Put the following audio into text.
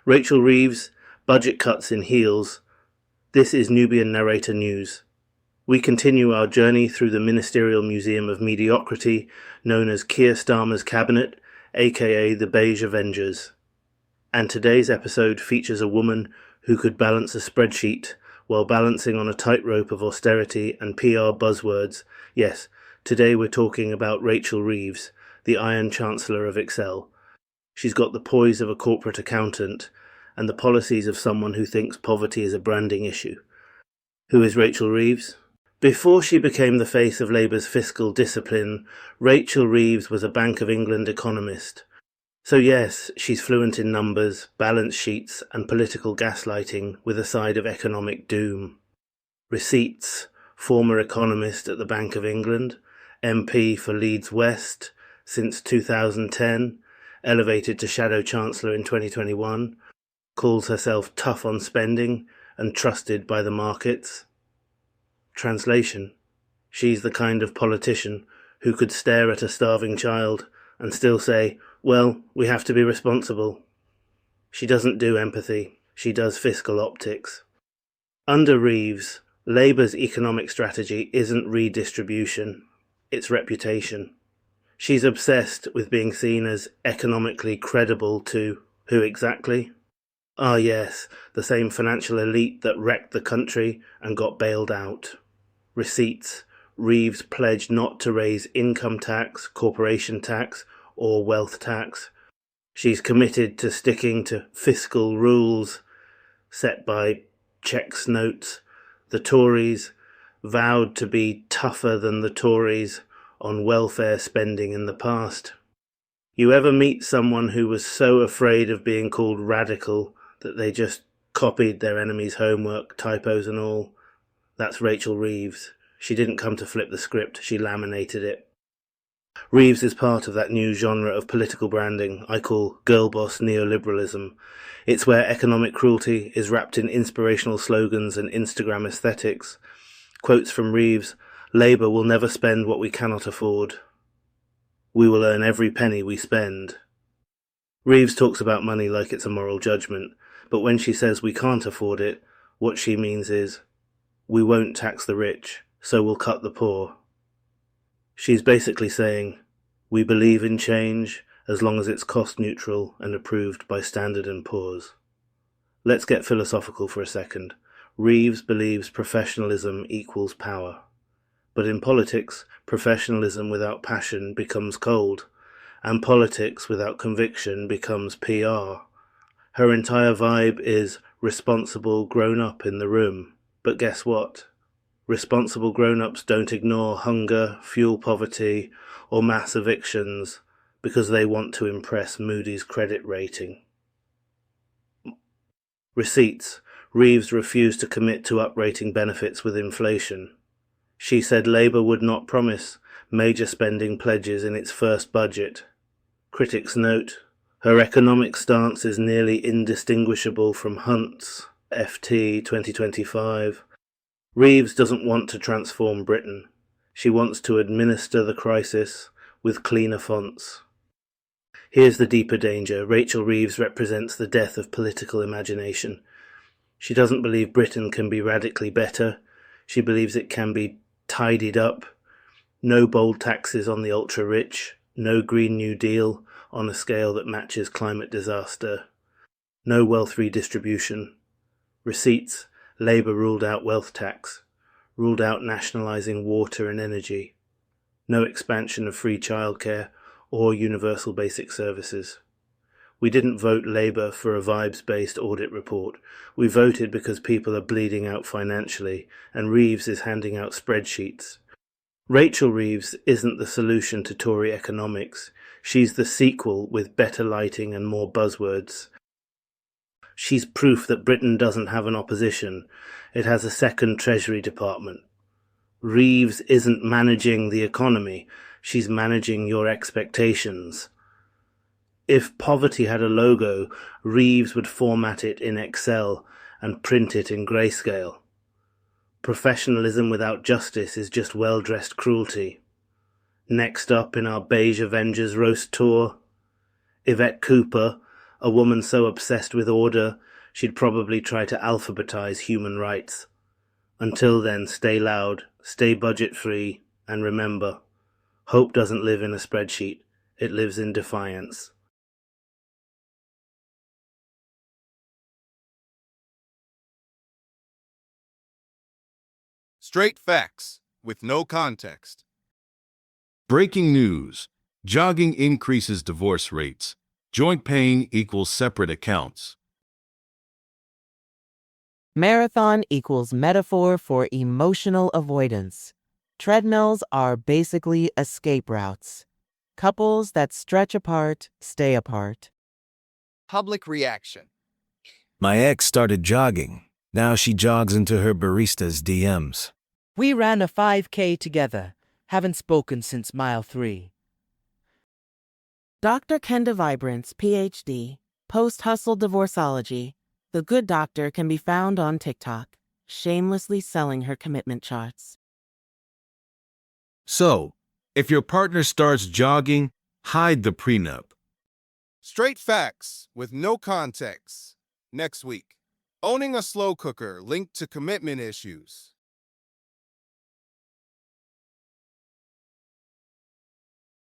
Rachel Reeves, budget cuts in heels. This is Nubian Narrator News. We continue our journey through the ministerial museum of mediocrity known as Keir Starmer's cabinet, aka the Beige Avengers. And today's episode features a woman who could balance a spreadsheet while balancing on a tightrope of austerity and PR buzzwords. Yes, today we're talking about Rachel Reeves, the Iron Chancellor of Excel. She's got the poise of a corporate accountant and the policies of someone who thinks poverty is a branding issue. Who is Rachel Reeves? Before she became the face of Labour's fiscal discipline, Rachel Reeves was a Bank of England economist. So yes, she's fluent in numbers, balance sheets and political gaslighting with a side of economic doom. Receipts, former economist at the Bank of England, MP for Leeds West since 2010, elevated to Shadow Chancellor in 2021, calls herself tough on spending and trusted by the markets. Translation: she's the kind of politician who could stare at a starving child and still say, well, we have to be responsible. She doesn't do empathy, she does fiscal optics. Under Reeves, Labour's economic strategy isn't redistribution, it's reputation. She's obsessed with being seen as economically credible to who exactly? Ah yes, the same financial elite that wrecked the country and got bailed out. Receipts: Reeves pledged not to raise income tax, corporation tax, or wealth tax. She's committed to sticking to fiscal rules set by checks notes. The Tories vowed to be tougher than the Tories on welfare spending in the past. You ever meet someone who was so afraid of being called radical that they just copied their enemy's homework, typos and all? That's Rachel Reeves. She didn't come to flip the script, she laminated it. Reeves is part of that new genre of political branding I call girl boss neoliberalism. It's where economic cruelty is wrapped in inspirational slogans and Instagram aesthetics. Quotes from Reeves: Labour will never spend what we cannot afford. We will earn every penny we spend. Reeves talks about money like it's a moral judgment, but when she says we can't afford it, what she means is, we won't tax the rich, so we'll cut the poor. She's basically saying, we believe in change as long as it's cost neutral and approved by Standard & Poor's. Let's get philosophical for a second. Reeves believes professionalism equals power. But in politics, professionalism without passion becomes cold, and politics without conviction becomes PR. Her entire vibe is responsible grown-up in the room. But guess what? Responsible grown-ups don't ignore hunger, fuel poverty, or mass evictions because they want to impress Moody's credit rating. Receipts: Reeves refused to commit to uprating benefits with inflation. She said Labour would not promise major spending pledges in its first budget. Critics note, her economic stance is nearly indistinguishable from Hunt's FT 2025. Reeves doesn't want to transform Britain. She wants to administer the crisis with cleaner fonts. Here's the deeper danger. Rachel Reeves represents the death of political imagination. She doesn't believe Britain can be radically better. She believes it can be tidied up. No bold taxes on the ultra-rich. No Green New Deal on a scale that matches climate disaster. No wealth redistribution. Receipts: Labour ruled out wealth tax, ruled out nationalising water and energy. No expansion of free childcare or universal basic services. We didn't vote Labour for a vibes-based audit report. We voted because people are bleeding out financially, and Reeves is handing out spreadsheets. Rachel Reeves isn't the solution to Tory economics. She's the sequel with better lighting and more buzzwords. She's proof that Britain doesn't have an opposition. It has a second Treasury Department. Reeves isn't managing the economy. She's managing your expectations. If poverty had a logo, Reeves would format it in Excel and print it in grayscale. Professionalism without justice is just well-dressed cruelty. Next up in our Beige Avengers roast tour, Yvette Cooper, A woman so obsessed with order, she'd probably try to alphabetize human rights. Until then, stay loud, stay budget-free, and remember, hope doesn't live in a spreadsheet, it lives in defiance. Straight facts, with no context. Breaking news. Jogging increases divorce rates. Joint paying equals separate accounts. Marathon equals metaphor for emotional avoidance. Treadmills are basically escape routes. Couples that stretch apart stay apart. Public reaction. My ex started jogging. Now she jogs into her barista's DMs. We ran a 5K together. Haven't spoken since mile 3. Dr. Kenda Vibrance, PhD, post-hustle divorceology. The good doctor can be found on TikTok, shamelessly selling her commitment charts. So, if your partner starts jogging, hide the prenup. Straight facts, with no context. Next week. Owning a slow cooker linked to commitment issues.